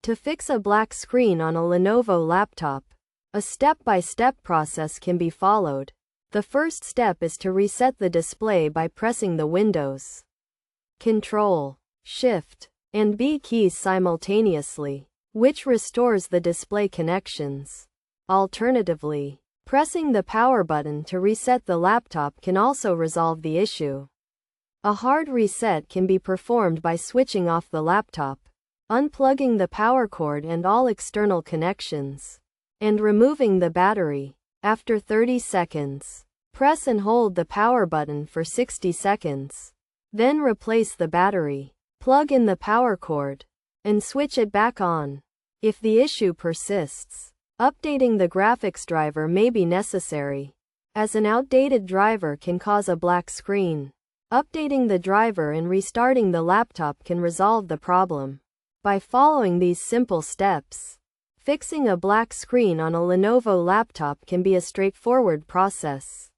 To fix a black screen on a Lenovo laptop, a step-by-step process can be followed. The first step is to reset the display by pressing the Windows, Control, Shift, and B keys simultaneously, which restores the display connections. Alternatively, pressing the power button to reset the laptop can also resolve the issue. A hard reset can be performed by switching off the laptop, unplugging the power cord and all external connections, and removing the battery. After 30 seconds, press and hold the power button for 60 seconds. Then replace the battery, plug in the power cord, and switch it back on. If the issue persists, updating the graphics driver may be necessary, as an outdated driver can cause a black screen. Updating the driver and restarting the laptop can resolve the problem. By following these simple steps, fixing a black screen on a Lenovo laptop can be a straightforward process.